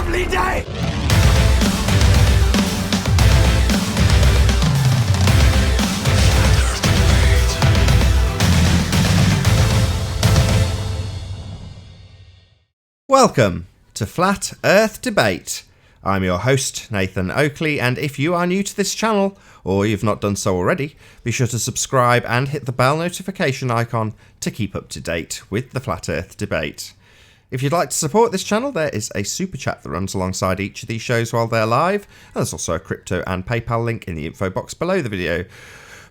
lovely day! Welcome to Flat Earth Debate. I'm your host, Nathan Oakley, and if you are new to this channel, or you've not done so already, be sure to subscribe and hit the bell notification icon to keep up to date with the Flat Earth Debate. If you'd like to support this channel, there is a super chat that runs alongside each of these shows while they're live, and there's also a crypto and PayPal link in the info box below the video.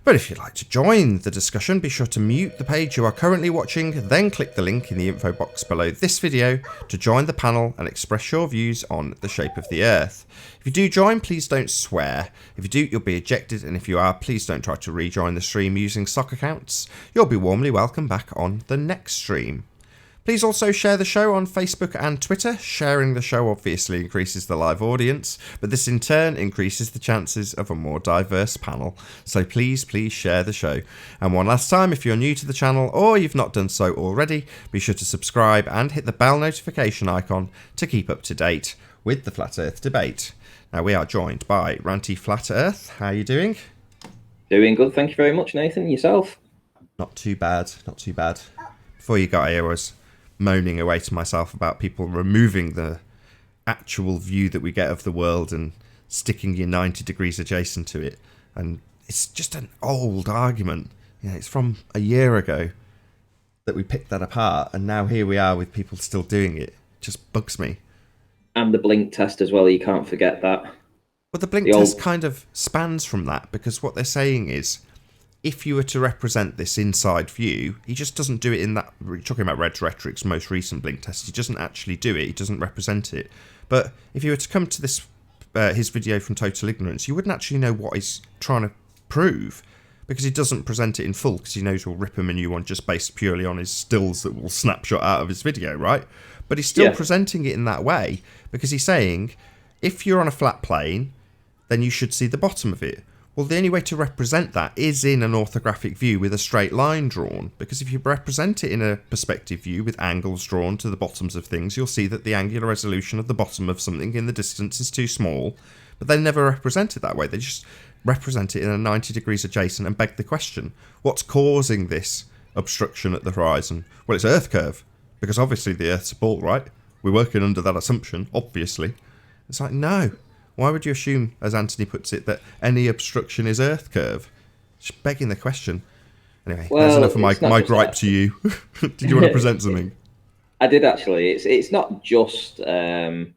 But if you'd like to join the discussion, be sure to mute the page you are currently watching, then click the link in the info box below this video to join the panel and express your views on the shape of the Earth. If you do join, please don't swear. If you do, you'll be ejected, and if you are, please don't try to rejoin the stream using sock accounts. You'll be warmly welcome back on the next stream. Please also share the show on Facebook and Twitter. Sharing the show obviously increases the live audience, but this in turn increases the chances of a more diverse panel. So please share the show. And one last time, if you're new to the channel or you've not done so already, be sure to subscribe and hit the bell notification icon to keep up to date with the Flat Earth Debate. Now we are joined by Ranty Flat Earth. How are you doing? Doing good, thank you very much, Nathan. Yourself? Not too bad, not too bad. Before you got here, I was moaning away to myself about people removing the actual view that we get of the world and sticking you 90 degrees adjacent to it. And it's just an old argument. You know, it's from a year ago that we picked that apart, and now here we are with people still doing it. It just bugs me. And the blink test as well, you can't forget that. But the blink test kind of spans from that, because what they're saying is, if you were to represent this inside view, he just doesn't do it in that. We're talking about Red Rhetoric's most recent blink test. He doesn't actually do it. He doesn't represent it. But if you were to come to this, his video from Total Ignorance, you wouldn't actually know what he's trying to prove, because he doesn't present it in full, because he knows we'll rip him a new one just based purely on his stills that will snapshot out of his video, right? But he's still presenting it in that way, because he's saying, if you're on a flat plane, then you should see the bottom of it. Well, the only way to represent that is in an orthographic view with a straight line drawn, because if you represent it in a perspective view with angles drawn to the bottoms of things, you'll see that the angular resolution of the bottom of something in the distance is too small, but they never represent it that way. They just represent it in a 90 degrees adjacent and beg the question, what's causing this obstruction at the horizon? Well, it's Earth curve, because obviously the Earth's a ball, right? We're working under that assumption, obviously. It's like, no. Why would you assume, as Anthony puts it, that any obstruction is Earth curve? Just begging the question. Anyway, that's enough of my gripe to you. Did you want to present something? I did actually. It's not just that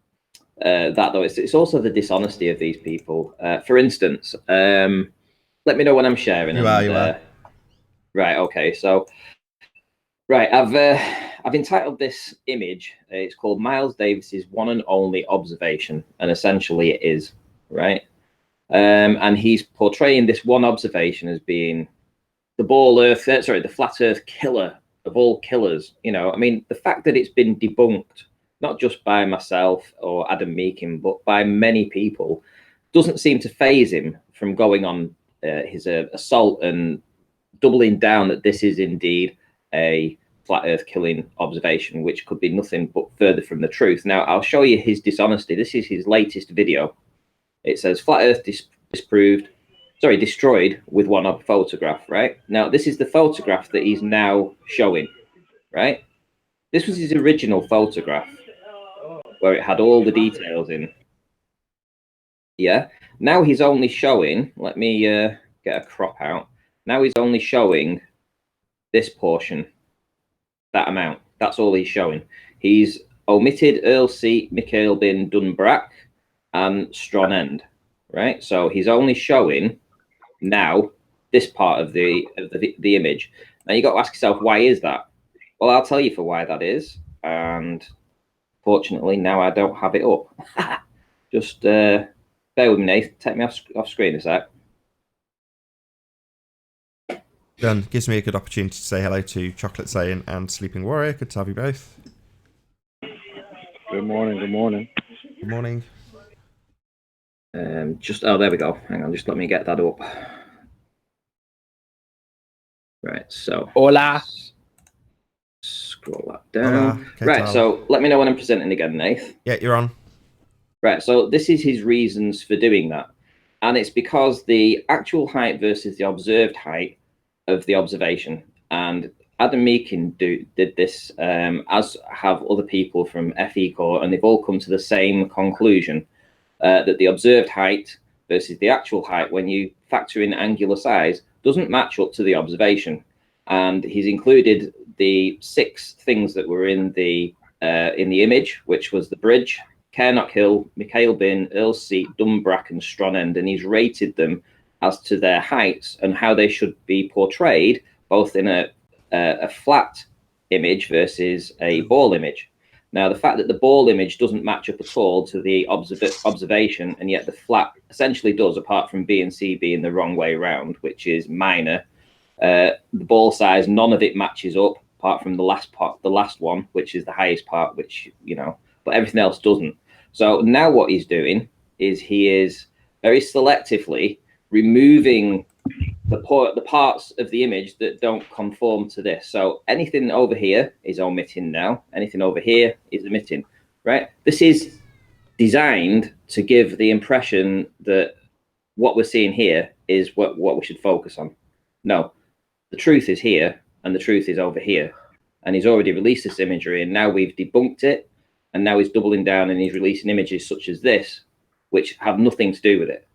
though. It's also the dishonesty of these people. For instance, let me know when I'm sharing. You are. Right. Okay. So, right. I've entitled this image. It's called Miles Davis's One and Only Observation, and essentially it is, right. And he's portraying this one observation as being the flat Earth killer of all killers. You know, I mean, the fact that it's been debunked, not just by myself or Adam Meakin, but by many people, doesn't seem to faze him from going on his assault and doubling down that this is indeed a flat Earth killing observation, which could be nothing but further from the truth. Now, I'll show you his dishonesty. This is his latest video. It says flat Earth destroyed with one photograph, right? Now, this is the photograph that he's now showing, right? This was his original photograph where it had all the details in. Yeah. Now he's only showing, let me get a crop out. Now he's only showing this portion. That amount. That's all he's showing. He's omitted Earl C, Mikhail bin Dunbrak, and Strong End, right? So he's only showing now this part of the image. Now you got to ask yourself, why is that? Well, I'll tell you for why that is. And fortunately, now I don't have it up. Just bear with me, Nathan. Take me off screen a sec. Done. Gives me a good opportunity to say hello to Chocolate Saiyan and Sleeping Warrior. Good to have you both. Good morning. Good morning. Good morning. There we go. Hang on, just let me get that up. Right, so. Hola. Scroll that down. Hola. Right, so let me know when I'm presenting again, Nath. Yeah, you're on. Right, so this is his reasons for doing that. And it's because the actual height versus the observed height of the observation. And Adam Meakin did this, as have other people from FE Core, and they've all come to the same conclusion, that the observed height versus the actual height, when you factor in angular size, doesn't match up to the observation. And he's included the 6 things that were in the image, which was the bridge, Cairnock Hill, Mikhail Bin, Earl's Seat, Dumbrack, and Strong End, and he's rated them as to their heights and how they should be portrayed, both in a flat image versus a ball image. Now, the fact that the ball image doesn't match up at all to the observation, and yet the flat essentially does, apart from B and C being the wrong way around, which is minor. The ball size, none of it matches up, apart from the last part, the last one, which is the highest part, which, you know, but everything else doesn't. So now what he's doing is he is very selectively removing the parts of the image that don't conform to this. So anything over here is omitting now. Anything over here is omitting, right? This is designed to give the impression that what we're seeing here is what we should focus on. No, the truth is here and the truth is over here. And he's already released this imagery, and now we've debunked it. And now he's doubling down and he's releasing images such as this, which have nothing to do with it.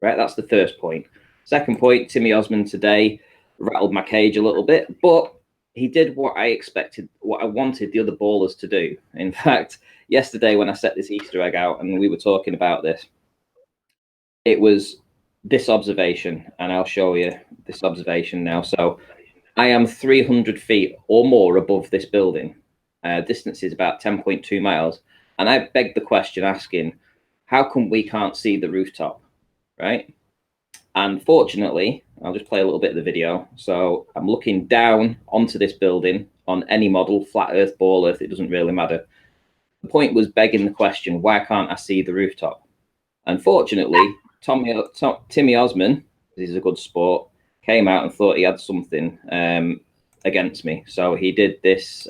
Right? That's the first point. Second point, Timmy Osmond today rattled my cage a little bit, but he did what I expected, what I wanted the other ballers to do. In fact, yesterday when I set this Easter egg out and we were talking about this, it was this observation, and I'll show you this observation now. So I am 300 feet or more above this building. Distance is about 10.2 miles. And I begged the question asking, how come we can't see the rooftop, right? And fortunately, I'll just play a little bit of the video. So I'm looking down onto this building on any model, flat earth, ball earth, it doesn't really matter. The point was begging the question, why can't I see the rooftop? Unfortunately, Timmy Osmond, he's a good sport, came out and thought he had something against me. So he did this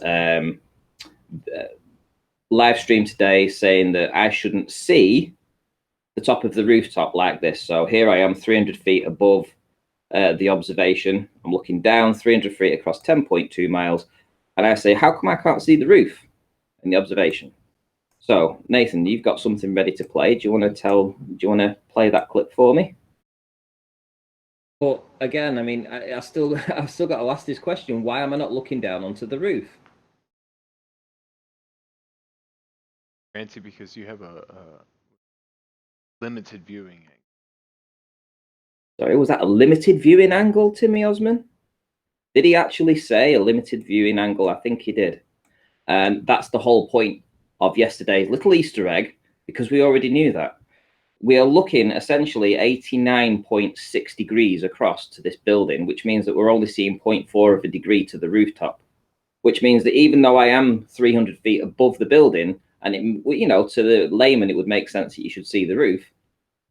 live stream today saying that I shouldn't see the top of the rooftop like this. So here I am 300 feet above the observation. I'm looking down 300 feet across 10.2 miles. And I say, how come I can't see the roof in the observation? So Nathan, you've got something ready to play. Do you want to play that clip for me? But again, I mean, I've still got to ask this question. Why am I not looking down onto the roof? Fancy, because you have a limited viewing angle. Sorry, was that a limited viewing angle, Timmy Osmond? Did he actually say a limited viewing angle? I think he did. And that's the whole point of yesterday's little Easter egg, because we already knew that. We are looking essentially 89.6 degrees across to this building, which means that we're only seeing 0.4 of a degree to the rooftop, which means that even though I am 300 feet above the building, and it, you know, to the layman, it would make sense that you should see the roof.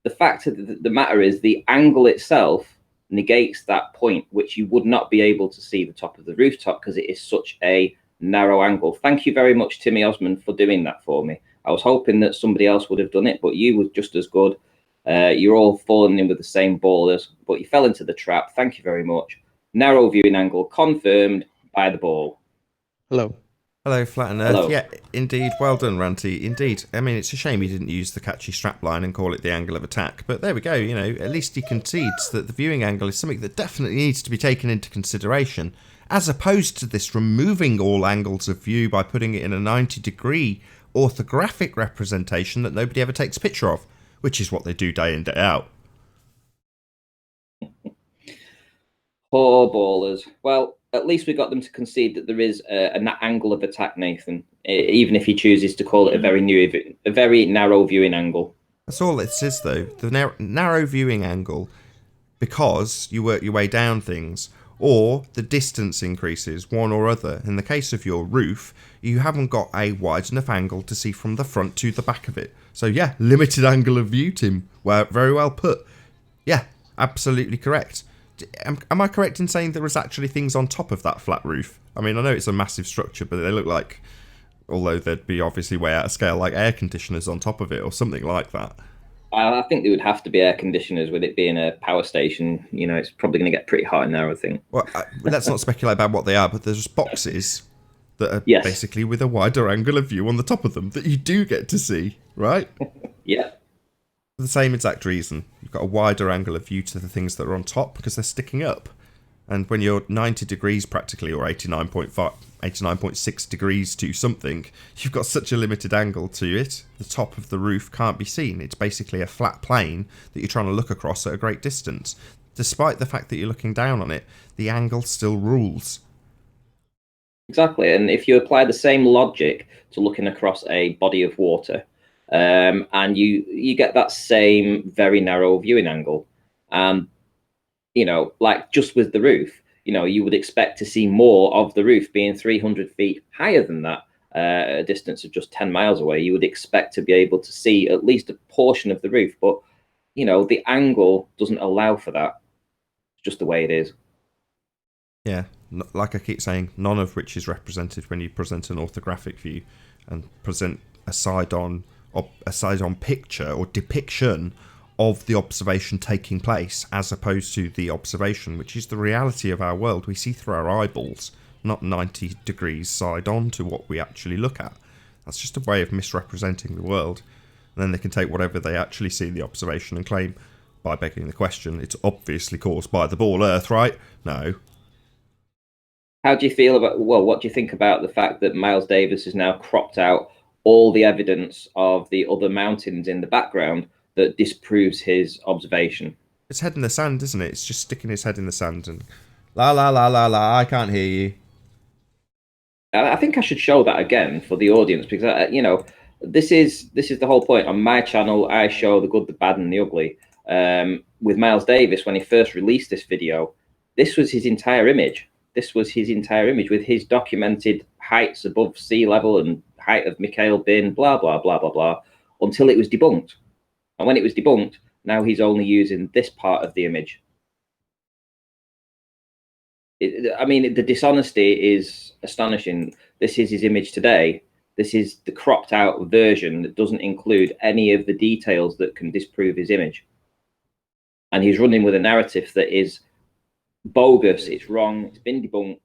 The fact of the matter is the angle itself negates that point, which you would not be able to see the top of the rooftop because it is such a narrow angle. Thank you very much, Timmy Osmond, for doing that for me. I was hoping that somebody else would have done it, but you were just as good. You're all falling in with the same ballers, but you fell into the trap. Thank you very much. Narrow viewing angle confirmed by the ball. Hello. Hello, Flat and Earth. Hello. Yeah, indeed. Well done, Ranty. Indeed. I mean, it's a shame he didn't use the catchy strapline and call it the angle of attack. But there we go. You know, at least he concedes that the viewing angle is something that definitely needs to be taken into consideration, as opposed to this removing all angles of view by putting it in a 90-degree orthographic representation that nobody ever takes a picture of, which is what they do day in, day out. Poor ballers. Well, at least we got them to concede that there is an angle of attack, Nathan, even if he chooses to call it a very narrow viewing angle. That's all it is, though. The narrow viewing angle, because you work your way down things, or the distance increases, one or other. In the case of your roof, you haven't got a wide enough angle to see from the front to the back of it. So yeah, limited angle of view, Tim. Well, very well put. Yeah, absolutely correct. Am I correct in saying there was actually things on top of that flat roof? I mean, I know it's a massive structure, but they look like Although they'd be obviously way out of scale, like air conditioners on top of it or something like that. I think there would have to be air conditioners with it being a power station. You know, it's probably going to get pretty hot in there, I think. Well, let's not speculate about what they are, but there's boxes that are Yes. basically with a wider angle of view on the top of them that you do get to see, right? Yeah. For the same exact reason. You've got a wider angle of view to the things that are on top because they're sticking up. And when you're 90 degrees practically, or 89.5, 89.6 degrees to something, you've got such a limited angle to it. The top of the roof can't be seen. It's basically a flat plane that you're trying to look across at a great distance. Despite the fact that you're looking down on it, the angle still rules. Exactly. And if you apply the same logic to looking across a body of water, and you get that same very narrow viewing angle, you know, like just with the roof, you know, you would expect to see more of the roof being 300 feet higher than that, a distance of just 10 miles away. You would expect to be able to see at least a portion of the roof, but, you know, the angle doesn't allow for that. It's just the way it is. Yeah, like I keep saying, none of which is represented when you present an orthographic view and present a side-on picture or depiction of the observation taking place, as opposed to the observation, which is the reality of our world. We see through our eyeballs, not 90 degrees side on to what we actually look at. That's just a way of misrepresenting the world. And then they can take whatever they actually see in the observation and claim, by begging the question, it's obviously caused by the ball Earth, right? No. How do you feel about, well, what do you think about the fact that Miles Davis has now cropped out all the evidence of the other mountains in the background that disproves his observation? It's head in the sand, isn't it? It's just sticking his head in the sand and la la la la la, I can't hear you. I think I should show that again for the audience because, you know, this is the whole point. On my channel, I show the good, the bad, and the ugly. With Miles Davis, when he first released this video, this was his entire image. This was his entire image with his documented heights above sea level and height of Mikhail Bin, blah, blah, blah, blah, blah, until it was debunked. And when it was debunked, now he's only using this part of the image. I mean, the dishonesty is astonishing. This is his image today. This is the cropped out version that doesn't include any of the details that can disprove his image. And he's running with a narrative that is bogus. It's wrong. It's been debunked.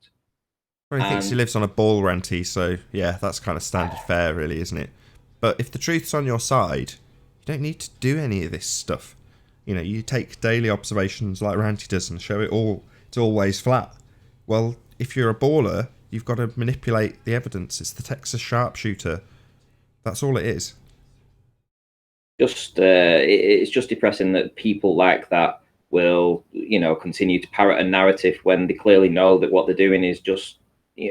Well, he thinks he lives on a ball renty, so yeah, that's kind of standard fare, really, isn't it? But if the truth's on your side, you don't need to do any of this stuff. You know, you take daily observations like Ranty does and show it all. It's always flat. Well, if you're a baller, you've got to manipulate the evidence. It's the Texas sharpshooter. That's all it is. It's just depressing that people like that will, you know, continue to parrot a narrative when they clearly know that what they're doing is just,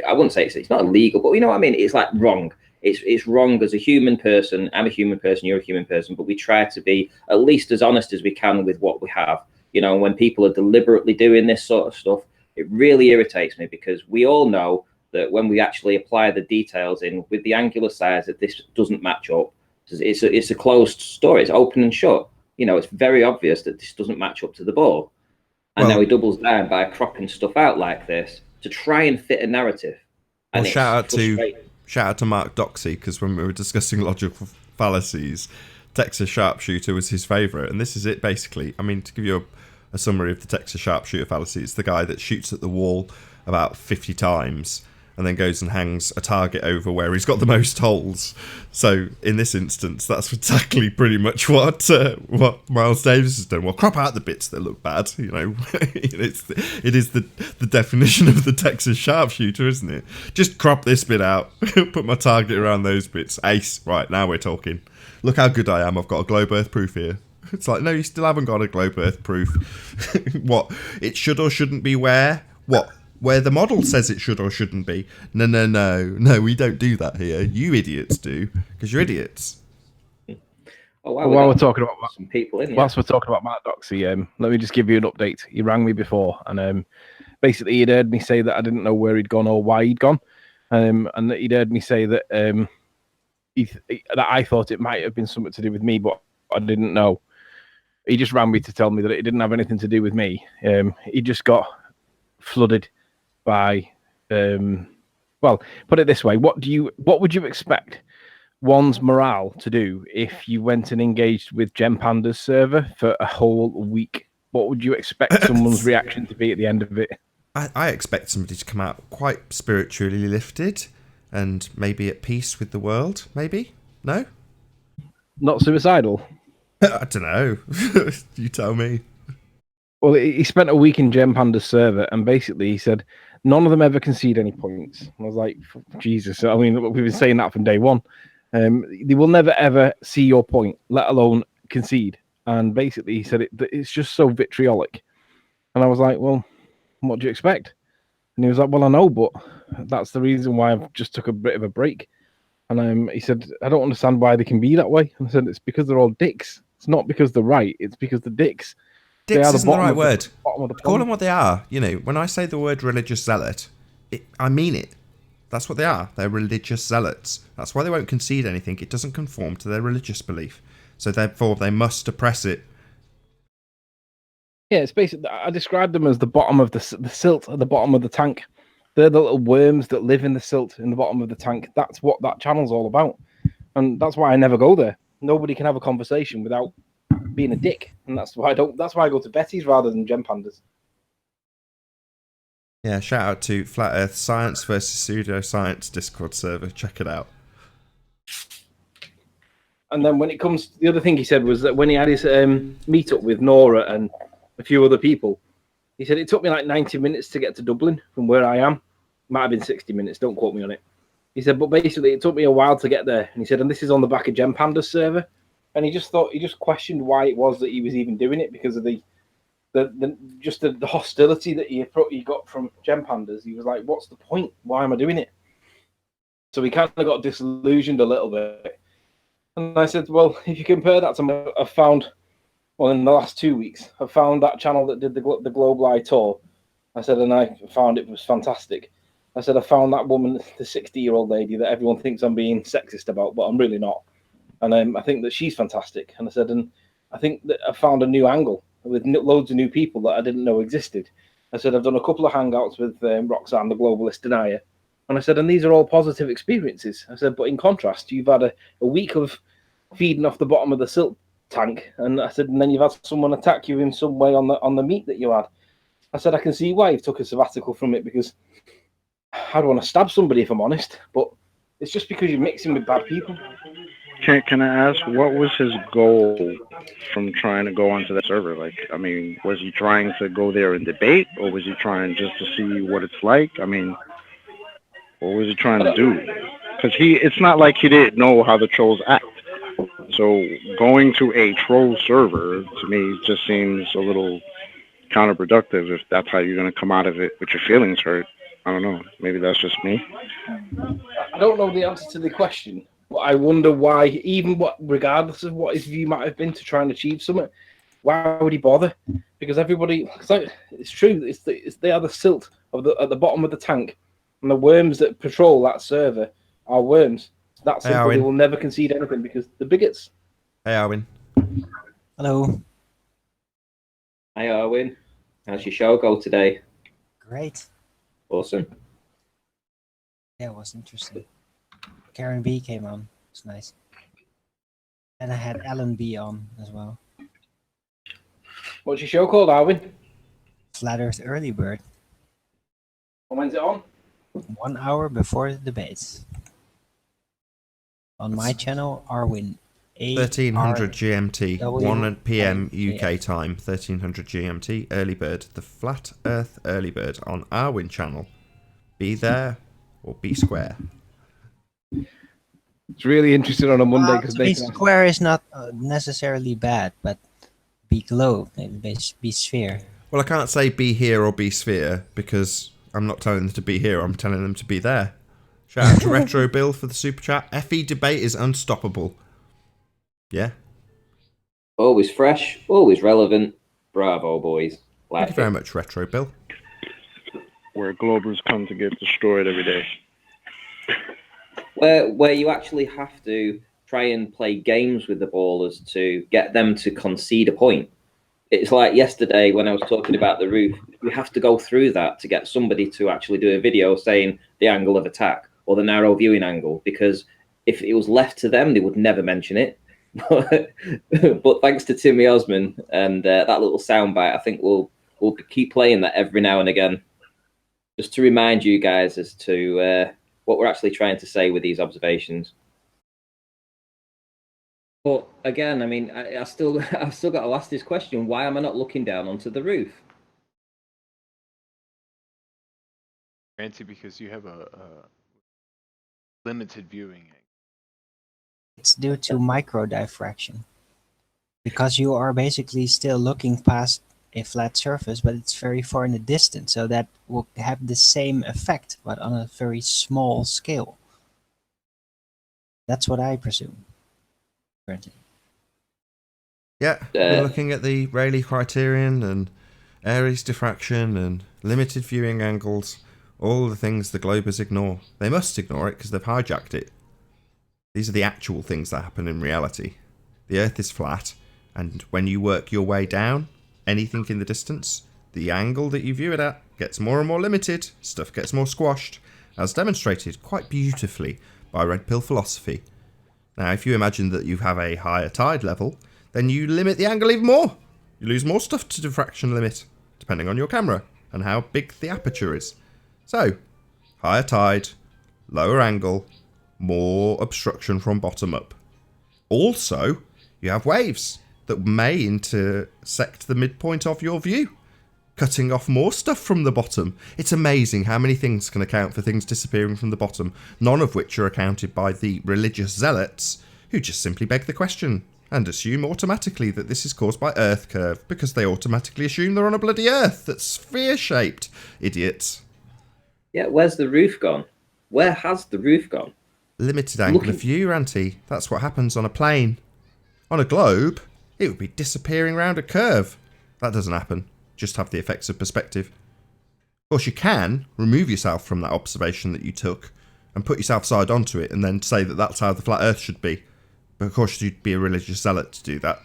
I wouldn't say it's not illegal, but you know what I mean? It's like wrong. It's wrong as a human person. I'm a human person, you're a human person, but we try to be at least as honest as we can with what we have. You know, when people are deliberately doing this sort of stuff, it really irritates me because we all know that when we actually apply the details in with the angular size, that this doesn't match up. It's a closed story. It's open and shut. You know, it's very obvious that this doesn't match up to the ball. And now he doubles down by cropping stuff out like this to try and fit a narrative. And well, shout out to Mark Doxey, because when we were discussing logical fallacies, Texas sharpshooter was his favourite. And this is it, basically. I mean, to give you a summary of the Texas sharpshooter fallacy, it's the guy that shoots at the wall about 50 times and then goes and hangs a target over where he's got the most holes. So in this instance, that's exactly pretty much what Miles Davis has done. Well, crop out the bits that look bad. You know, it is the definition of the Texas sharpshooter, isn't it? Just crop this bit out, put my target around those bits. Ace. Right, now we're talking. Look how good I am. I've got a globe Earth proof here. It's like, no, you still haven't got a globe Earth proof. What? It should or shouldn't be where? What? Where the model says it should or shouldn't be. No, we don't do that here. You idiots do, because you're idiots. Oh, wow, while we're talking about some people in, whilst we're talking about Mark Doxey, let me just give you an update. He rang me before, and basically he'd heard me say that I didn't know where he'd gone or why he'd gone, and that he'd heard me say that that I thought it might have been something to do with me, but I didn't know. He just rang me to tell me that it didn't have anything to do with me. He just got flooded by Well, put it this way: what would you expect one's morale to do if you went and engaged with Gem Panda's server for a whole week? What would you expect someone's reaction to be at the end of it? I expect somebody to come out quite spiritually lifted and maybe at peace with the world. Maybe? No? Not suicidal. I don't know. You tell me. Well, he spent a week in Gem Panda's server, and basically he said none of them ever concede any points. I was like, Jesus. I mean, we've been saying that from day one. They will never ever see your point, let alone concede. And basically, he said it's just so vitriolic. And I was like, well, what do you expect? And he was like, well, I know, but that's the reason why I've just took a bit of a break. And he said, I don't understand why they can be that way. And I said, it's because they're all dicks. It's not because they're right. It's because they're dicks. Dicks isn't the right word. Call Call them what they are. You know, when I say the word religious zealot, I mean it. That's what they are. They're religious zealots. That's why they won't concede anything. It doesn't conform to their religious belief. So therefore, they must oppress it. Yeah, it's basically, I described them as the bottom of the silt at the bottom of the tank. They're the little worms that live in the silt in the bottom of the tank. That's what that channel's all about. And that's why I never go there. Nobody can have a conversation without being a dick. And that's why I go to Betty's rather than Gem Pandas. Yeah, shout out to Flat Earth Science versus Pseudoscience Discord server. Check it out. And then when it comes, the other thing he said was that when he had his meetup with Nora and a few other people, he said it took me like 90 minutes to get to Dublin from where I am. Might have been 60 minutes, don't quote me on it. He said, but basically it took me a while to get there. And he said, and this is on the back of Gem Panda's server. And he just questioned why it was that he was even doing it because of the hostility that he got from Gem Pandas. He was like, what's the point? Why am I doing it? So he kind of got disillusioned a little bit. And I said, well, if you compare that to I've found, well, in the last 2 weeks, I found that channel that did the Globe Lite tour. I said, and I found it was fantastic. I said, I found that woman, the 60-year-old lady that everyone thinks I'm being sexist about, but I'm really not. And I think that she's fantastic. And I said, and I think that I found a new angle with loads of new people that I didn't know existed. I said, I've done a couple of hangouts with Roxanne, the globalist denier. And I said, and these are all positive experiences. I said, but in contrast, you've had a week of feeding off the bottom of the silt tank. And I said, and then you've had someone attack you in some way on the meat that you had. I said, I can see why you've took a sabbatical from it because I don't want to stab somebody if I'm honest, but it's just because you're mixing with bad people. Can I ask, what was his goal from trying to go onto that server? Like, I mean, was he trying to go there and debate, or was he trying just to see what it's like? I mean, what was he trying to do? Because it's not like he didn't know how the trolls act. So going to a troll server, to me, just seems a little counterproductive if that's how you're going to come out of it with your feelings hurt. I don't know. Maybe that's just me. I don't know the answer to the question. But I wonder why, regardless of what his view might have been to try and achieve something, why would he bother? Because everybody, it's true, they are the silt at the bottom of the tank, and the worms that patrol that server are worms. That simple. They will never concede anything because they're bigots. Hey, Arwin. Hello. Hi, Arwin. How's your show go today? Great. Awesome. Yeah, it was interesting. Karen B came on. It's nice. And I had Alan B on as well. What's your show called, Arwin? Flat Earth Early Bird. And when's it on? 1 hour before the debates. On my channel, Arwin. 1300 GMT, 1 p.m. UK time, 1300 GMT, Early Bird, the Flat Earth Early Bird on Arwin channel. Be there or be square. It's really interesting on a Monday because be square is not necessarily bad, but be globe, be sphere. Well, I can't say be here or be sphere because I'm not telling them to be here. I'm telling them to be there. Shout out to Retro Bill for the super chat. FE debate is unstoppable. Yeah. Always fresh, always relevant. Bravo, boys. Thank you very much, Retro Bill. Where Globers come to get destroyed every day. Where you actually have to try and play games with the ballers to get them to concede a point. it's like yesterday when I was talking about the roof. We have to go through that to get somebody to actually do a video saying the angle of attack or the narrow viewing angle, because if it was left to them, they would never mention it. But thanks to Timmy Osman and that little soundbite, I think we'll keep playing that every now and again, just to remind you guys as to what we're actually trying to say with these observations. But again, I mean, I've still got to ask this question: why am I not looking down onto the roof? Fancy because you have a limited viewing angle. It's due to micro diffraction. Because you are basically still looking past a flat surface, but it's very far in the distance, so that will have the same effect, but on a very small scale. That's what I presume. Granted. Yeah, we're looking at the Rayleigh criterion and Airy's diffraction and limited viewing angles, all the things the globers ignore. They must ignore it because they've hijacked it. These are the actual things that happen in reality. The Earth is flat, and when you work your way down, anything in the distance, the angle that you view it at gets more and more limited, stuff gets more squashed, as demonstrated quite beautifully by Red Pill philosophy. Now, if you imagine that you have a higher tide level, then you limit the angle even more. You lose more stuff to diffraction limit, depending on your camera and how big the aperture is. So, higher tide, lower angle, more obstruction from bottom up. Also, you have waves that may intersect the midpoint of your view, cutting off more stuff from the bottom. It's amazing how many things can account for things disappearing from the bottom, none of which are accounted by the religious zealots, who just simply beg the question and assume automatically that this is caused by Earth curve, because they automatically assume they're on a bloody Earth that's sphere-shaped. Idiots. Yeah, where's the roof gone? Where has the roof gone? Limited angle of view, Ranty. That's what happens on a plane. On a globe, it would be disappearing round a curve. That doesn't happen. Just have the effects of perspective. Of course, you can remove yourself from that observation that you took and put yourself side onto it and then say that that's how the flat Earth should be. But of course, you'd be a religious zealot to do that.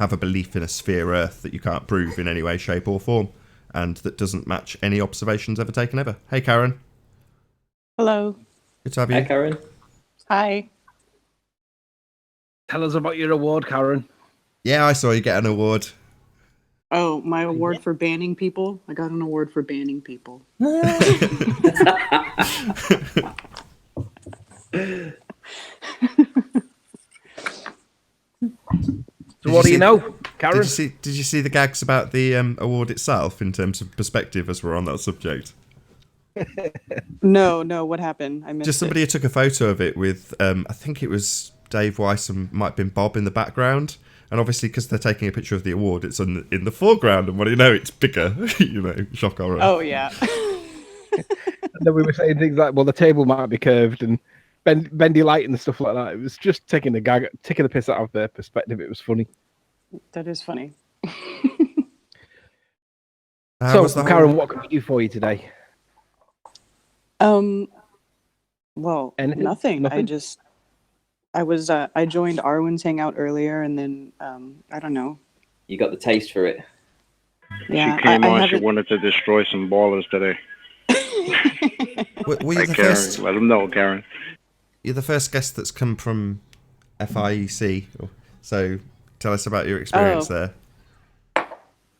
Have a belief in a sphere Earth that you can't prove in any way, shape or form, and that doesn't match any observations ever taken ever. Hey, Karen. Hello. Good to have you. Hi, Karen. Hi. Tell us about your award, Karen. Yeah, I saw you get an award. Oh, my award for banning people? I got an award for banning people. So what do you know, Karen? Did you see the gags about the award itself in terms of perspective as we're on that subject? No, what happened? I missed Just somebody who took a photo of it with, I think it was Dave Weiss and might have been Bob in the background. And obviously, because they're taking a picture of the award, it's in the foreground. And what do you know? It's bigger. Shock horror. Oh, yeah. And then we were saying things like, well, the table might be curved and bendy light and stuff like that. It was just taking the piss out of their perspective. It was funny. That is funny. So, Karen, what can we do for you today? Well, Anything? nothing. I joined Arwen's hangout earlier, and then I don't know. You got the taste for it. Yeah, she came on. She wanted to destroy some ballers today. Were you the Karen, first? let them know, Karen. You're the first guest that's come from FIEC. So tell us about your experience there.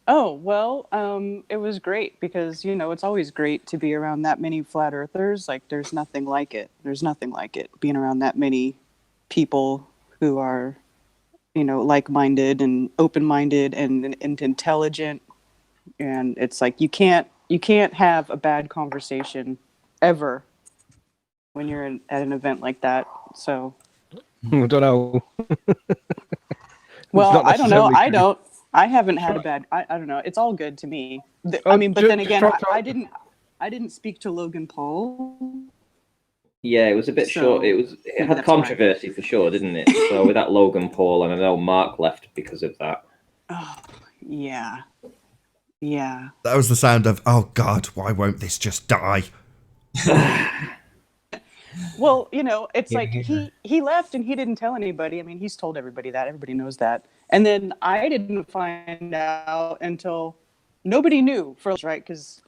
Oh, well, it was great because, it's always great to be around that many flat earthers. Like, there's nothing like it. There's nothing like it, being around that many people who are, like-minded and open-minded and intelligent. And it's like, you can't have a bad conversation ever when you're at an event like that. So I don't know. Well, I don't know. I haven't had a bad. I don't know. It's all good to me. But then again, I didn't speak to Logan Paul. Yeah, it was a bit short. It had controversy for sure, didn't it? So with that Logan Paul, and I know Mark left because of that. Oh, yeah. That was the sound of, oh God, why won't this just die? Well, it's like he left and he didn't tell anybody. I mean, he's told everybody that. Everybody knows that. And then I didn't find out until nobody knew first, right? Because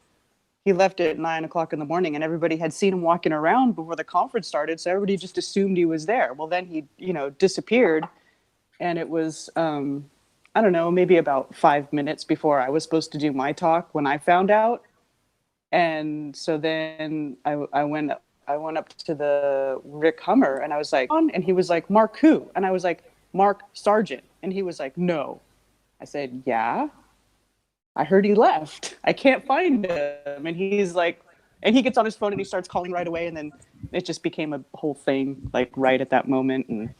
he left at 9 o'clock in the morning and everybody had seen him walking around before the conference started. So everybody just assumed he was there. Well, then he, disappeared. And it was, I don't know, maybe about 5 minutes before I was supposed to do my talk when I found out. And so then I went up to the Rick Hummer and I was like, and he was like, Mark who? And I was like, Mark Sargent. And he was like, no. I said, yeah. I heard he left. I can't find him. And he's like, and he gets on his phone and he starts calling right away. And then it just became a whole thing, like right at that moment. And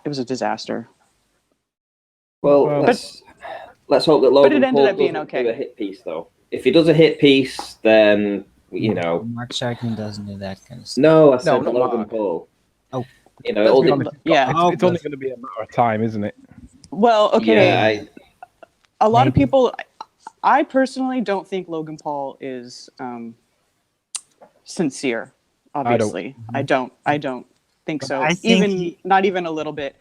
it was a disaster. Well, let's hope that Logan it ended Paul up being doesn't okay. do a hit piece, though. If he does a hit piece, then, Mark Sargent doesn't do that kind of stuff. No, I said not Logan Mark. Paul. Oh. It'll Let's be honest, yeah. It's only going to be a matter of time, isn't it? Well, okay. Yeah, A lot of people, I personally don't think Logan Paul is sincere. Obviously, I don't think so. I think not even a little bit.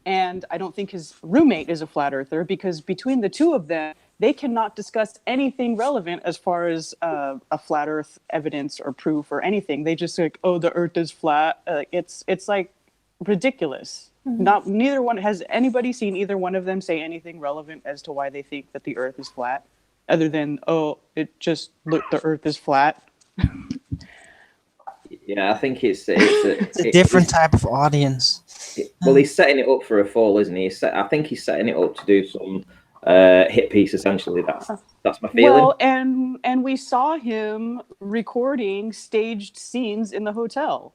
And I don't think his roommate is a flat earther because between the two of them, they cannot discuss anything relevant as far as a flat earth evidence or proof or anything. They just like, oh, the earth is flat. It's like ridiculous. Neither one has anybody seen either one of them say anything relevant as to why they think that the earth is flat, other than, oh, the earth is flat. Yeah, I think it's a different type of audience. Well, he's setting it up for a fall, isn't he? I think he's setting it up to do some hit piece. Essentially, that's my feeling. Well, and we saw him recording staged scenes in the hotel,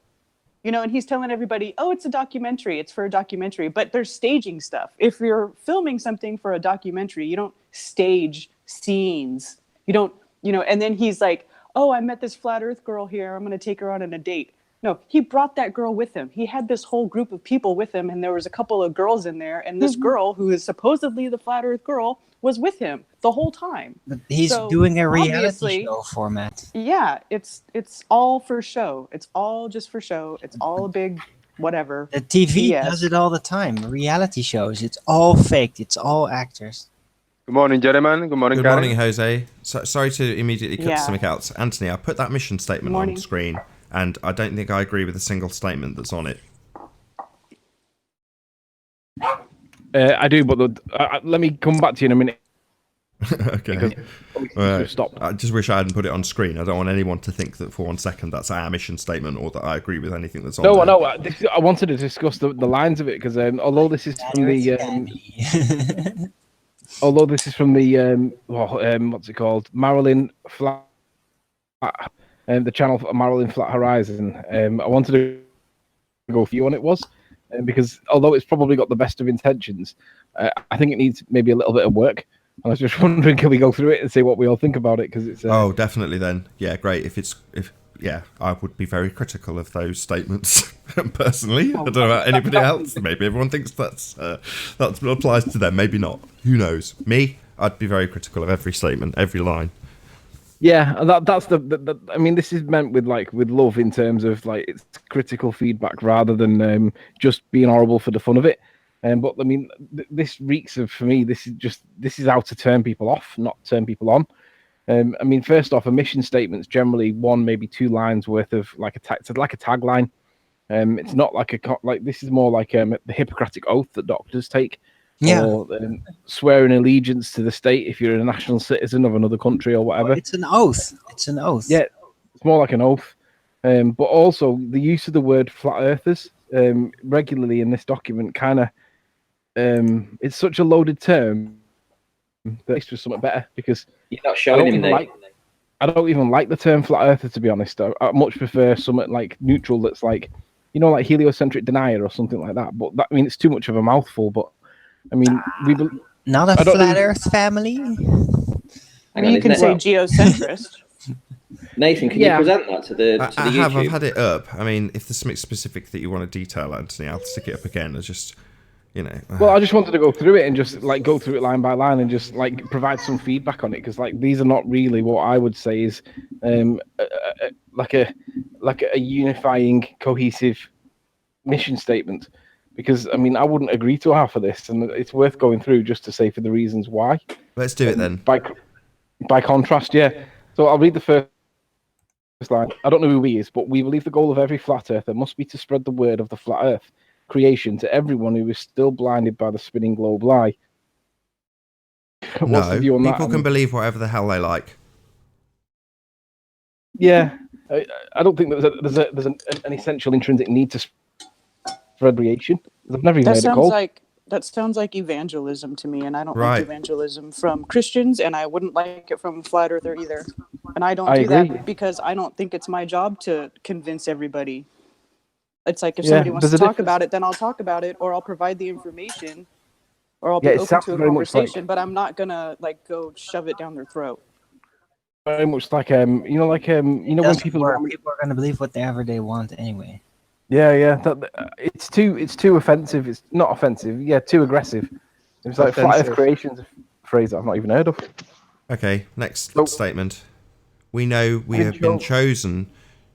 and he's telling everybody, "Oh, it's a documentary. It's for a documentary." But they're staging stuff. If you're filming something for a documentary, you don't stage scenes. You don't, And then he's like, oh, I met this flat earth girl here. I'm going to take her out on a date. No, he brought that girl with him. He had this whole group of people with him, and there was a couple of girls in there. And this girl, who is supposedly the flat earth girl, was with him the whole time. But he's doing a reality show format. Yeah, it's all for show. It's all just for show. It's all a big whatever. The TV BS. does it all the time. Reality shows. It's all faked. It's all actors. Good morning, gentlemen. Good morning, Good Karen. morning, Jose. Sorry to immediately cut to something else. Anthony, I put that mission statement on screen, and I don't think I agree with a single statement that's on it. I do, but let me come back to you in a minute. Okay. Right. Stop. I just wish I hadn't put it on screen. I don't want anyone to think that for 1 second that's our mission statement or that I agree with anything that's on there. No, I wanted to discuss the lines of it because although this is from the... Although this is from the what's it called, Marilyn Flat, the channel for Marilyn Flat Horizon. I wanted to go for you on it because although it's probably got the best of intentions, I think it needs maybe a little bit of work. I was just wondering, can we go through it and see what we all think about it? Because it's oh, definitely. Then, yeah, great. I would be very critical of those statements personally. I don't know about anybody else. Maybe everyone thinks that applies to them. Maybe not. Who knows? Me, I'd be very critical of every statement, every line. Yeah, that's the I mean, this is meant with love in terms of like it's critical feedback rather than just being horrible for the fun of it. But I mean, this reeks of, for me, this is how to turn people off, not turn people on. I mean, first off, a mission statement's generally 1, maybe 2 lines worth of like a tagline. It's not like this is more like the Hippocratic oath that doctors take. Yeah. Or swearing allegiance to the state if you're a national citizen of another country or whatever. It's an oath. It's an oath. Yeah, it's more like an oath. But also the use of the word flat earthers regularly in this document kind of it's such a loaded term that it's just something better because you're not showing him I don't even like the term flat earther, to be honest. I much prefer something like neutral that's like, like heliocentric denier or something like that. But that, I mean, it's too much of a mouthful. But I mean, not a flat Earth family. You can say geocentrist. Nathan, can you present that to the YouTube? I've had it up. I mean, if there's something specific that you want to detail, Anthony, I'll stick it up again. It's just, Well, I just wanted to go through it and just like go through it line by line and just like provide some feedback on it because like these are not really what I would say is like a unifying, cohesive mission statement. because I mean I wouldn't agree to half of this, and it's worth going through just to say for the reasons why. Let's do it then. By contrast, yeah. So I'll read the first line. I don't know who he is, but we believe the goal of every flat earther must be to spread the word of the flat Earth creation to everyone who is still blinded by the spinning globe lie. What's the view on people that? can believe whatever the hell they like. Yeah, I don't think there's an essential intrinsic need to spread creation. I've never even heard it called. That sounds like evangelism to me, and I don't Right. like evangelism from Christians, and I wouldn't like it from a flat earther either. And I don't do agree. that because I don't think it's my job to convince everybody. It's like if somebody wants to talk about it, then I'll talk about it, or I'll provide the information, or I'll be open to a conversation. But I'm not gonna like go shove it down their throat. Very much like when people people are going to believe whatever they want anyway. Yeah. It's too offensive. It's not offensive. Yeah, too aggressive. It's like flat Earth creation's a phrase that I've not even heard of. Okay, next statement. We know we have been chosen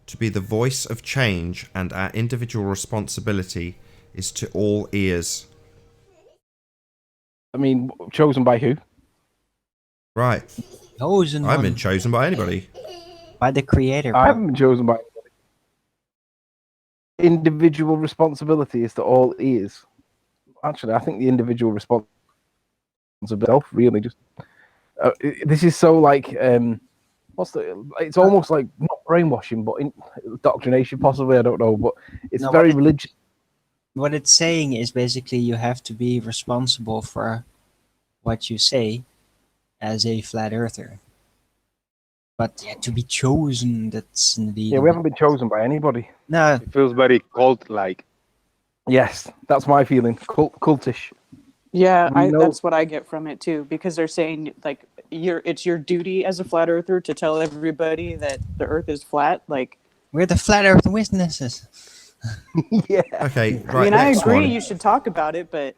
to be the voice of change, and our individual responsibility is to all ears. I mean, chosen by who? Right. Chosen. I haven't been chosen by anybody. By the creator. I haven't been chosen by anybody. Individual responsibility is to all ears. Actually, I think the individual responsibility really just. This is so like it's almost like not brainwashing, but indoctrination possibly. I don't know, but it's very religious. What it's saying is basically you have to be responsible for what you say as a flat earther. But yeah, to be chosen, that's indeed. Yeah, we haven't been chosen by anybody. No. It feels very cult-like. Yes, that's my feeling. Cultish. Yeah, that's what I get from it too, because they're saying like it's your duty as a flat earther to tell everybody that the Earth is flat. Like we're the flat Earth witnesses. Yeah. Okay. Right. I mean, I agree. One. You should talk about it, but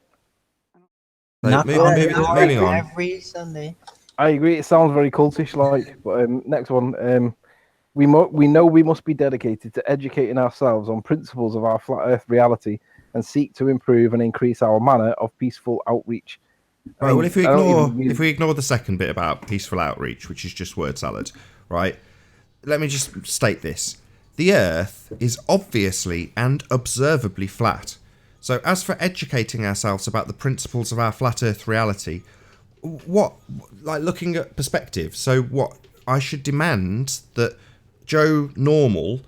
moving on. Every Sunday. I agree. It sounds very cultish, like. But next one. We know we must be dedicated to educating ourselves on principles of our flat Earth reality and seek to improve and increase our manner of peaceful outreach. Right, well, if we ignore the second bit about peaceful outreach, which is just word salad, right? Let me just state this. The Earth is obviously and observably flat. So as for educating ourselves about the principles of our flat Earth reality, looking at perspective, so what I should demand that Joe Normal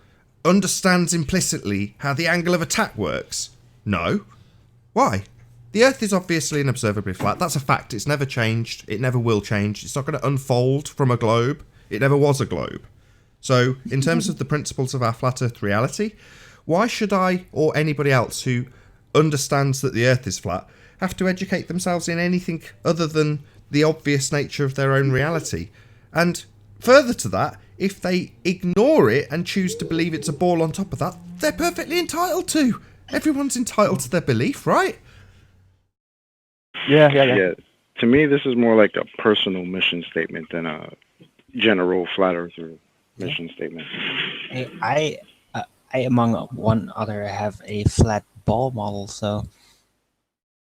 understands implicitly how the angle of attack works? No. Why? The Earth is obviously and observably flat. That's a fact. It's never changed. It never will change. It's not going to unfold from a globe. It never was a globe. So, in terms of the principles of our flat Earth reality, why should I, or anybody else who understands that the Earth is flat, have to educate themselves in anything other than the obvious nature of their own reality? And further to that, if they ignore it and choose to believe it's a ball on top of that, they're perfectly entitled to. Everyone's entitled to their belief, right? Yeah. To me, this is more like a personal mission statement than a general flat earther mission statement. I among one other have a flat ball model, so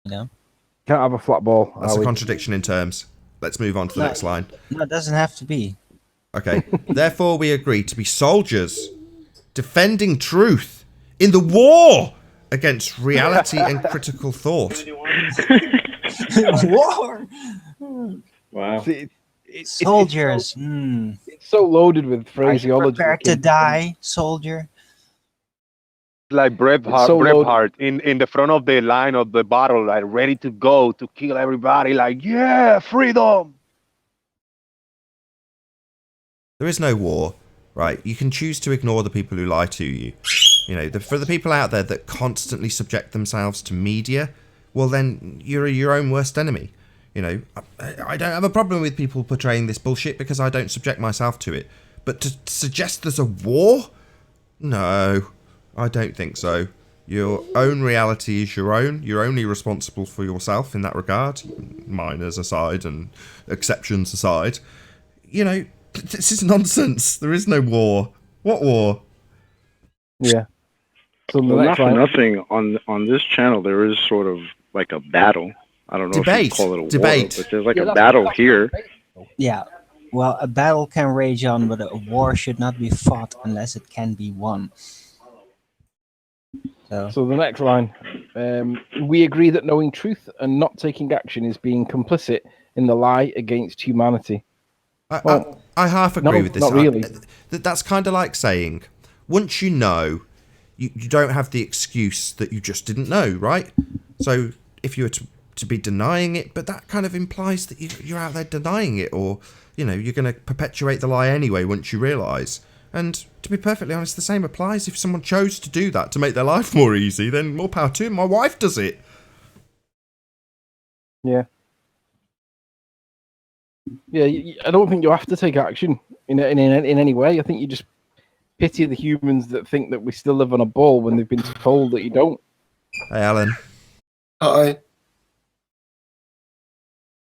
can't have a flat ball. That's a contradiction in terms. Let's move on to the next line. No, it doesn't have to be. Okay. Therefore, we agree to be soldiers, defending truth in the war against reality and critical thought. War. Wow. Soldiers. It's so loaded with phraseology. Prepare to die, soldier. Like Braveheart in the front of the line of the battle, like ready to go to kill everybody. Like, yeah, freedom. There is no war, right? You can choose to ignore the people who lie to you. You know, for the people out there that constantly subject themselves to media, well, then you're your own worst enemy. You know, I don't have a problem with people portraying this bullshit because I don't subject myself to it. But to suggest there's a war? No, I don't think so. Your own reality is your own. You're only responsible for yourself in that regard. Minors aside and exceptions aside. You know, this is nonsense. There is no war. What war? Yeah. So the Well, next not for line. nothing, on this channel there is sort of like a battle. I don't know if Debate. you call it a war, Debate. but there's like Yeah, a that's- battle that's here. debate. Yeah. Well, a battle can rage on, but a war should not be fought unless it can be won. So the next line, we agree that knowing truth and not taking action is being complicit in the lie against humanity. I half agree no, with this. not really. That's kind of like saying, once you know, you don't have the excuse that you just didn't know, right? So if you were to be denying it, but that kind of implies that you're out there denying it, or, you know, you're going to perpetuate the lie anyway once you realise. And to be perfectly honest, the same applies. If someone chose to do that to make their life more easy, then more power to them. My wife does it. Yeah. Yeah, I don't think you have to take action in any way. I think you just pity the humans that think that we still live on a ball when they've been told that you don't. Hey, Alan. Hi.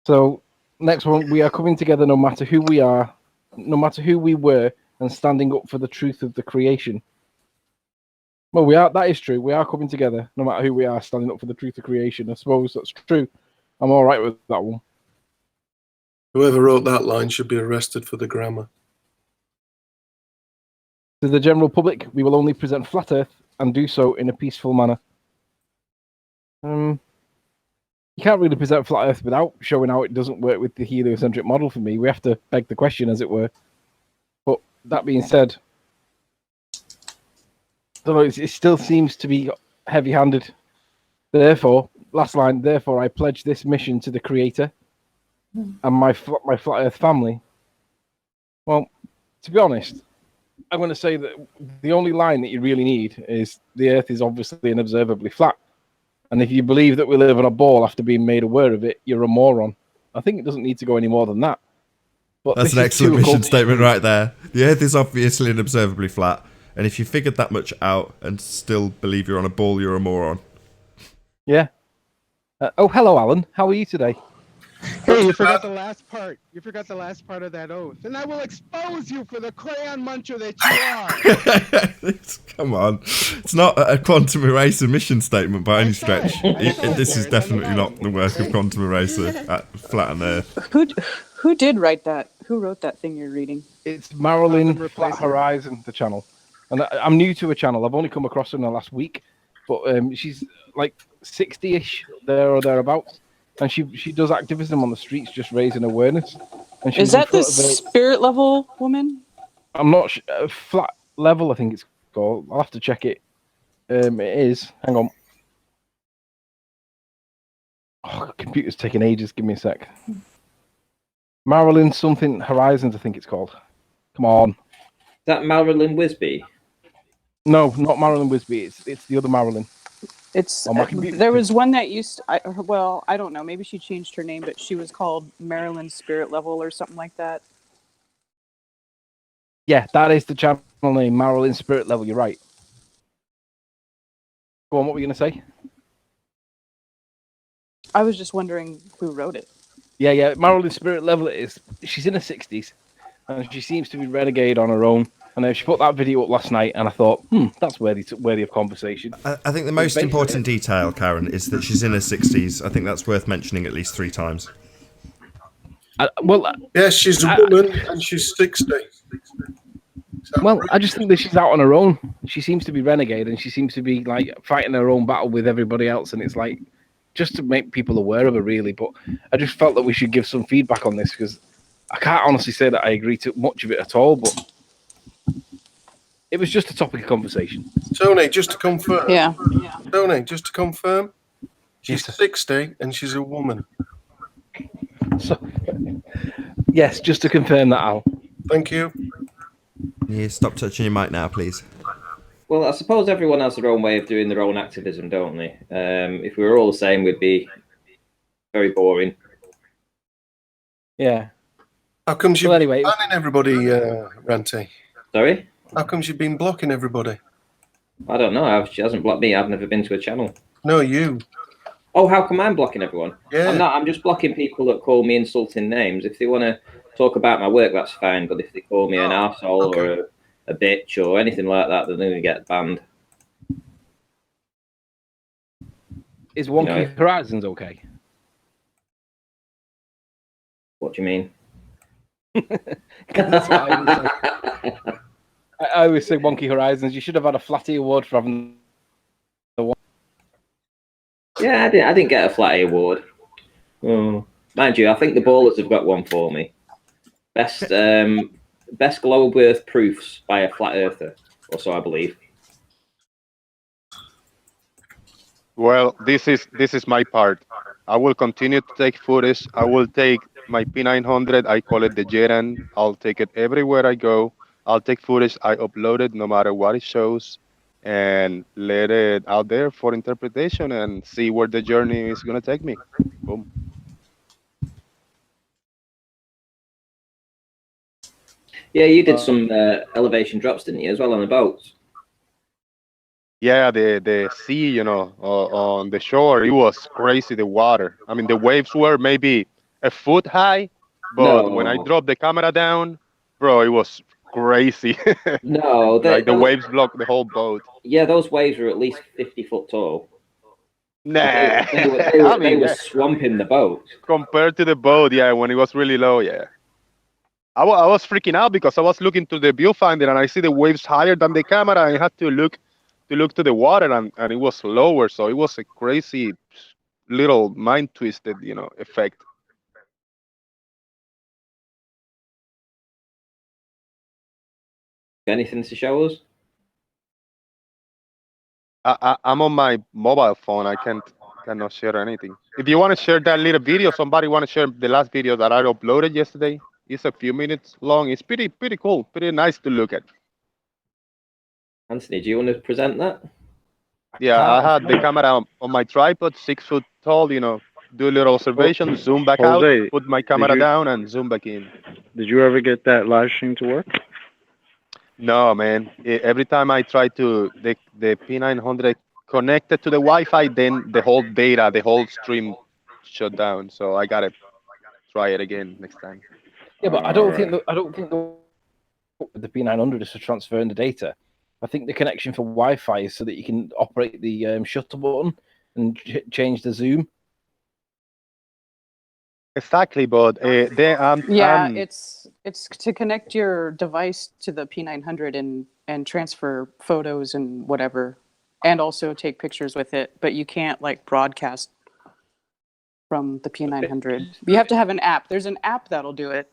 So, next one, we are coming together no matter who we are, no matter who we were, and standing up for the truth of the creation. Well, we are. That is true. We are coming together no matter who we are, standing up for the truth of creation. I suppose that's true. I'm all right with that one. Whoever wrote that line should be arrested for the grammar. To the general public, we will only present flat Earth and do so in a peaceful manner. You can't really present flat Earth without showing how it doesn't work with the heliocentric model for me. We have to beg the question, as it were. But that being said, I don't know, it still seems to be heavy-handed. Therefore, last line, therefore I pledge this mission to the Creator and my flat Earth family. Well, to be honest, I'm going to say that the only line that you really need is the Earth is obviously and observably flat. And if you believe that we live on a ball after being made aware of it, you're a moron. I think it doesn't need to go any more than that. But That's an excellent mission statement right there. The Earth is obviously and observably flat. And if you figured that much out and still believe you're on a ball, you're a moron. Yeah. Oh, hello, Alan. How are you today? Hey, you forgot the last part. You forgot the last part of that oath. And I will expose you for the crayon muncher that you are. Come on. It's not a quantum eraser mission statement by any stretch. This is definitely not the work of quantum eraser at Flat on Earth. Who did write that? Who wrote that thing you're reading? It's Marilyn Flat Horizon, the channel. And I'm new to her channel. I've only come across her in the last week. But she's like 60-ish, there or thereabouts. And she does activism on the streets, just raising awareness. And Is that the spirit level woman? I'm not sure. Flat level, I think it's called. I'll have to check it. It is. Hang on. Oh, computer's taking ages. Give me a sec. Marilyn something Horizons, I think it's called. Come on. Is that Marilyn Wisby? No, not Marilyn Wisby. It's the other Marilyn. It's there was one that used. I don't know. Maybe she changed her name, but she was called Marilyn Spirit Level or something like that. Yeah, that is the channel name, Marilyn Spirit Level. You're right. Go on. What were you going to say? I was just wondering who wrote it. Yeah. Marilyn Spirit Level it is. She's in her 60s, and she seems to be renegade on her own. And she put that video up last night, and I thought, that's worthy of conversation. I think the most important detail, Karen, is that she's in her 60s. I think that's worth mentioning at least 3 times. Yes, she's a woman, and she's 60. Well, I just think that she's out on her own. She seems to be renegade, and she seems to be like fighting her own battle with everybody else, and it's like just to make people aware of her, really. But I just felt that we should give some feedback on this, because I can't honestly say that I agree to much of it at all, but it was just a topic of conversation. Tony, just to confirm. Yeah. Tony, just to confirm. She's 60 and she's a woman. So, yes, just to confirm that, Al. Thank you. Yeah, stop touching your mic now, please. Well, I suppose everyone has their own way of doing their own activism, don't they? If we were all the same, we'd be very boring. Yeah. How come you've anyway, been banning everybody, Ranty? Sorry? How come you've been blocking everybody? I don't know. She hasn't blocked me. I've never been to a channel. No, you. Oh, how come I'm blocking everyone? Yeah. I'm not. I'm just blocking people that call me insulting names. If they want to talk about my work, that's fine. But if they call me an arsehole or a bitch or anything like that, then they're going to get banned. Is wonky horizons okay? What do you mean? That's what I always say. I always say wonky horizons. You should have had a Flatty award for having the one. Yeah, I didn't get a Flatty award. Oh. Mind you, I think the ballers have got one for me. Best globe Earth proofs by a flat earther, or so I believe. Well, this is my part. I will continue to take footage. I will take my P900. I call it the Jeran. I'll take it everywhere I go. I'll take footage. I upload it no matter what it shows, and let it out there for interpretation and see where the journey is gonna take me. Boom. Yeah, you did some elevation drops, didn't you, as well on the boats? Yeah, the sea, you know, on the shore, it was crazy. The water. I mean, the waves were maybe a foot high, but when I No, dropped the camera down, bro, it was crazy. no, Like the waves blocked the whole boat. yeah, those waves were at least 50 foot tall. Nah, I They mean, were swamping the boat. compared to the boat, yeah, when it was really low, yeah. I was freaking out because I was looking to the viewfinder and I see the waves higher than the camera. I had to look to the water and it was lower, so it was a crazy little mind twisted, you know, effect. Anything to show us? I'm on my mobile phone. I cannot share anything. If you want to share that little video, somebody want to share the last video that I uploaded yesterday. It's a few minutes long. It's pretty cool, pretty nice to look at. Anthony, do you want to present that? Yeah, I had the camera on my tripod, 6 foot tall. You know, do a little observation, zoom back out, Jose, put my camera down, and zoom back in. Did you ever get that live stream to work? No, man. Every time I try to the P900 connected to the Wi-Fi, then the whole data, the whole stream shut down. So I gotta try it again next time. Yeah, but I don't think the P900 is for transferring the data. I think the connection for Wi-Fi is so that you can operate the shutter button and change the zoom. Exactly, but It's to connect your device to the P900 and transfer photos and whatever, and also take pictures with it. But you can't like broadcast from the P900. You have to have an app. There's an app that'll do it,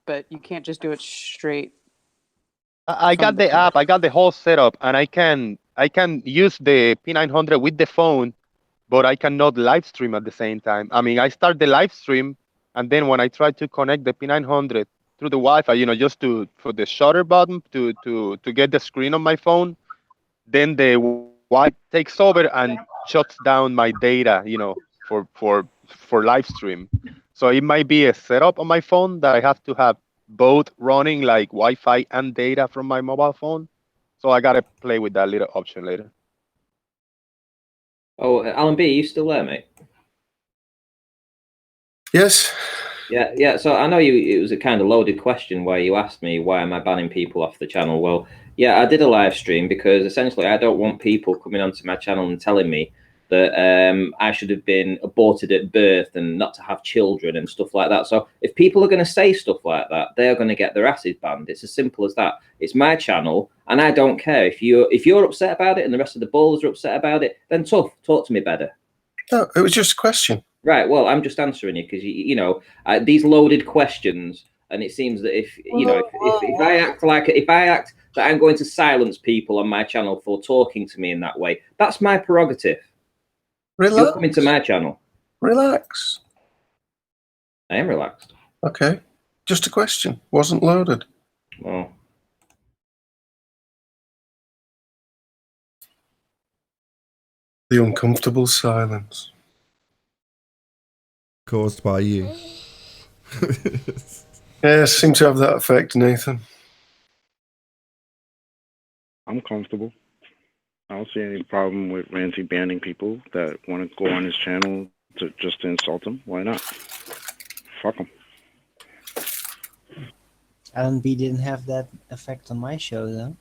but you can't just do it straight. I got the app, I got the whole setup, and I can use the P900 with the phone, but I cannot live stream at the same time. I mean, I start the live stream, and then when I try to connect the P900 through the Wi-Fi, you know, just for the shutter button to get the screen on my phone, then the Wi-Fi takes over and shuts down my data, you know, for live stream. So it might be a setup on my phone that I have to have both running, like Wi-Fi and data from my mobile phone. So I gotta play with that little option later. Oh, Alan B, are you still there, mate? Yes. Yeah. So I know it was a kind of loaded question where you asked me why am I banning people off the channel. Well, yeah, I did a live stream because essentially I don't want people coming onto my channel and telling me that I should have been aborted at birth and not to have children and stuff like that. So if people are going to say stuff like that, they're going to get their asses banned. It's as simple as that. It's my channel, and I don't care if you're upset about it and the rest of the ballers are upset about it. Then tough, talk to me better. No, it was just a question. Right. Well, I'm just answering you because you know these loaded questions, and it seems that if I act that I'm going to silence people on my channel for talking to me in that way, that's my prerogative. Relax. You're coming to my channel. Relax. I am relaxed. Okay. Just a question. Wasn't loaded. Well. The uncomfortable silence. Caused by you. Yeah, seem to have that effect, Nathan. I'm comfortable. I don't see any problem with Ranty banning people that want to go on his channel to insult him. Why not? Fuck him. Alan B didn't have that effect on my show, though.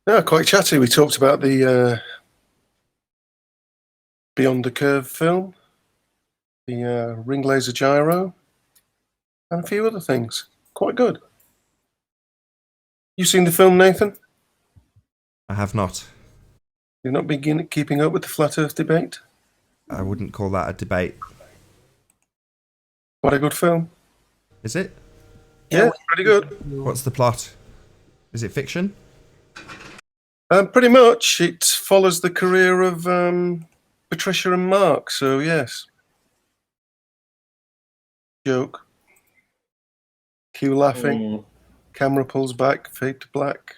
No, quite chatty. We talked about the Beyond the Curve film, the ring laser gyro, and a few other things. Quite good. You seen the film, Nathan? I have not. You've not been keeping up with the flat Earth debate? I wouldn't call that a debate. What a good film. Is it? Yeah, pretty good. What's the plot? Is it fiction? Pretty much. It follows the career of Patricia and Mark, so yes. Joke. Cue laughing. Camera pulls back, fade to black.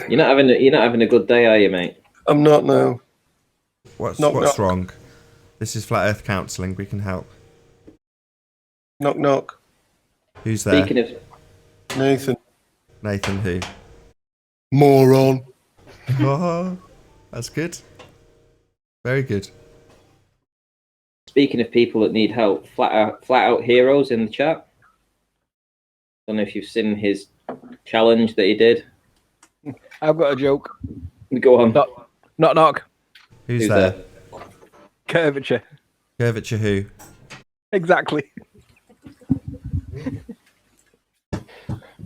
You're not having a good day, are you, mate? I'm not now. What's knock. wrong? This is Flat Earth Counselling. We can help. Knock knock. Who's there? Speaking of Nathan. Nathan who? Moron. Oh, that's good. Very good. Speaking of people that need help, flat out heroes in the chat. Don't know if you've seen his challenge that he did. I've got a joke. Go on. Knock knock. Who's there? Curvature. Curvature who? Exactly.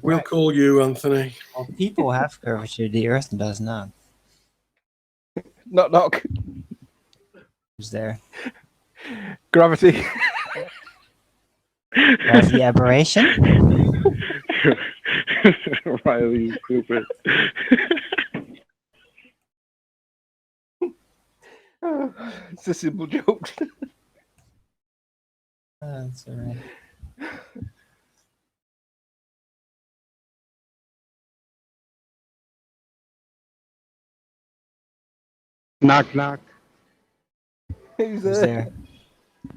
We'll call you, Anthony. Well, people have curvature, the Earth does not. Knock knock. Who's there? Gravity. Gravity aberration? Riley's stupid. It's a simple joke. That's alright. Knock knock. Who's Who's there?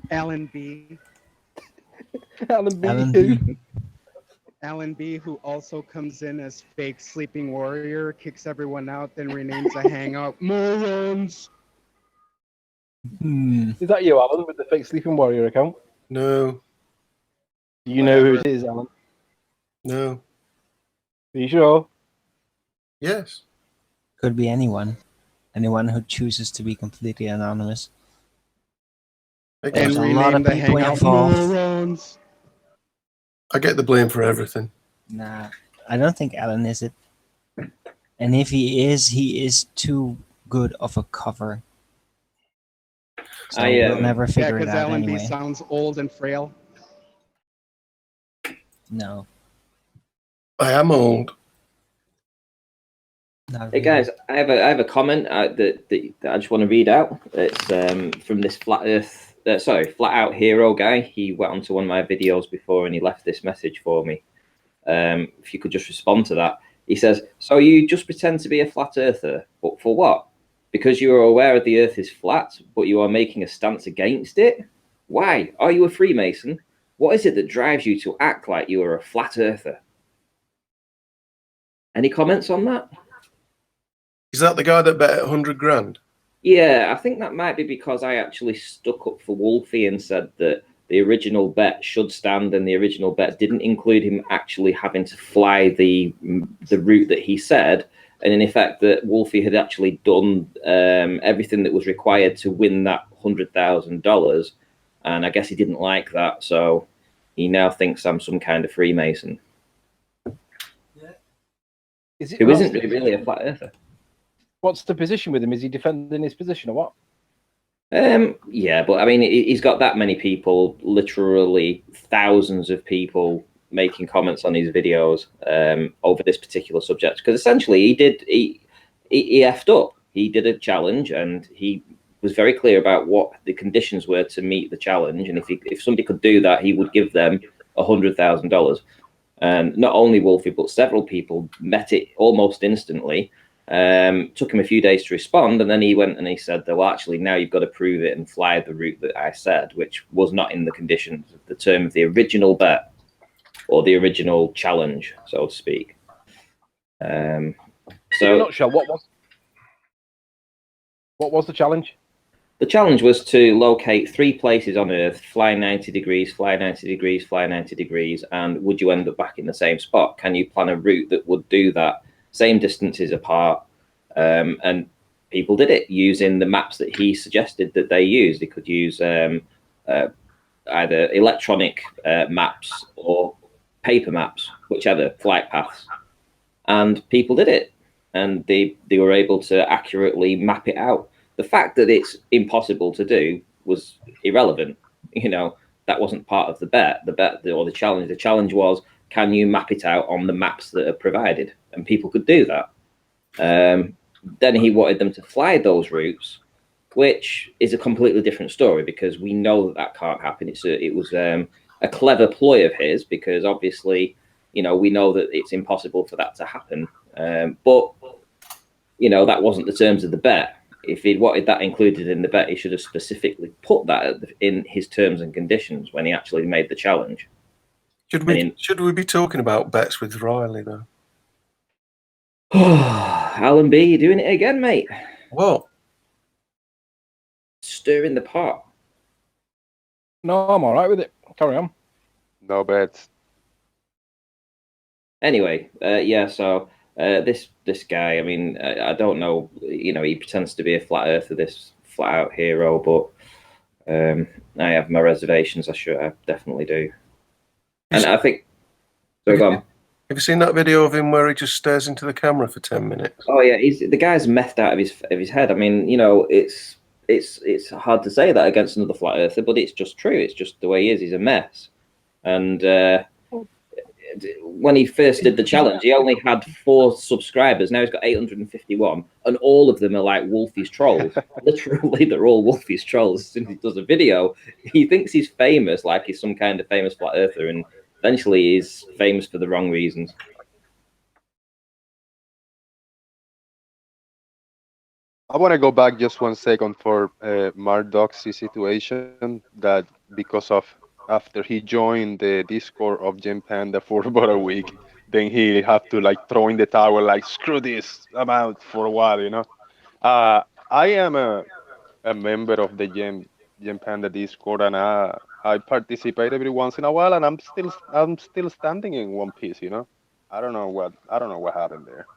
Alan B. Alan B. Alan who? B. Alan B, who also comes in as fake sleeping warrior, kicks everyone out, then renames a hangout. Morons! Is that you, Alan, with the fake sleeping warrior account? No. Do you know who it is, Alan? No. Are you sure? Yes. Could be anyone. Anyone who chooses to be completely anonymous. And There's a lot of rename the people hangout involved. morons. I get the blame for everything. Nah, I don't think Alan is it. And if he is too good of a cover. So we'll never Yeah, figure it because out Alan anyway. B sounds old and frail. No. I am old. Not Hey really. guys, I have a comment that I just want to read out. It's from this flat out hero guy. He went onto one of my videos before and he left this message for me. If you could just respond to that. He says, "So you just pretend to be a flat earther, but for what? Because you are aware the Earth is flat, but you are making a stance against it? Why? Are you a Freemason? What is it that drives you to act like you are a flat earther?" Any comments on that? Is that the guy that bet 100 grand? Yeah, I think that might be because I actually stuck up for Wolfie and said that the original bet should stand, and the original bet didn't include him actually having to fly the route that he said, and in effect that Wolfie had actually done everything that was required to win that $100,000, and I guess he didn't like that, so he now thinks I'm some kind of Freemason. Who isn't really a flat earther. What's the position with him? Is he defending his position or what? Yeah, but I mean, he's got that many people, literally thousands of people making comments on his videos over this particular subject. Because essentially, he effed up. He did a challenge, and he was very clear about what the conditions were to meet the challenge. And if somebody could do that, he would give them $100,000. And not only Wolfie, but several people met it almost instantly. Took him a few days to respond, and then he went and he said, well, actually, now you've got to prove it and fly the route that I said, which was not in the conditions of the term of the original bet or the original challenge, so to speak. So, in a nutshell, what was the challenge? The challenge was to locate 3 places on Earth, fly 90 degrees, fly 90 degrees, fly 90 degrees, and would you end up back in the same spot? Can you plan a route that would do that? Same distances apart, and people did it using the maps that he suggested that they use. They could use either electronic maps or paper maps, whichever, flight paths. And people did it. And they were able to accurately map it out. The fact that it's impossible to do was irrelevant. You know, that wasn't part of the bet. The bet or the challenge. The challenge was, can you map it out on the maps that are provided? And people could do that. Then he wanted them to fly those routes, which is a completely different story because we know that can't happen. It was a clever ploy of his because obviously, you know, we know that it's impossible for that to happen. But, you know, that wasn't the terms of the bet. If he'd wanted that included in the bet, he should have specifically put that in his terms and conditions when he actually made the challenge. Should we be talking about bets with Riley, though? Alan B, you're doing it again, mate. What? Stirring the pot. No, I'm all right with it. Carry on. No bets. Anyway, yeah. So this guy, I mean, I don't know. You know, he pretends to be a flat earther, this flat out hero, but I have my reservations. I definitely do. And I think. So go on. Have you seen that video of him where he just stares into the camera for 10 minutes? Oh yeah, the guy's methed out of his head. I mean, you know, it's hard to say that against another flat earther, but it's just true. It's just the way he is. He's a mess. And when he first did the challenge, he only had 4 subscribers. Now he's got 851, and all of them are like Wolfie's trolls. Literally, they're all Wolfie's trolls. As soon as he does a video, he thinks he's famous, like he's some kind of famous flat earther, and eventually he's famous for the wrong reasons. I want to go back just 1 second for Marduk's situation, that because of after he joined the Discord of Gen Panda for about a week, then he had to like throw in the towel, like, screw this, I'm out for a while, you know. I am a member of the Gen Panda Discord, and I participate every once in a while, and I'm still standing in one piece, you know. I don't know what happened there.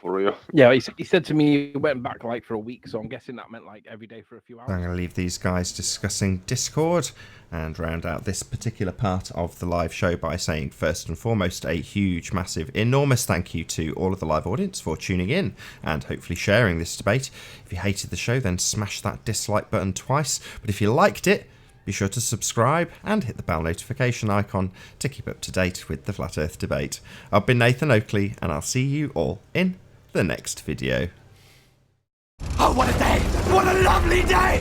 For real. Yeah, he said to me he went back like for a week, so I'm guessing that meant like every day for a few hours. I'm going to leave these guys discussing Discord and round out this particular part of the live show by saying, first and foremost, a huge, massive, enormous thank you to all of the live audience for tuning in and hopefully sharing this debate. If you hated the show, then smash that dislike button twice. But if you liked it, be sure to subscribe and hit the bell notification icon to keep up to date with the Flat Earth debate. I've been Nathan Oakley, and I'll see you all in the next video. Oh, what a day! What a lovely day!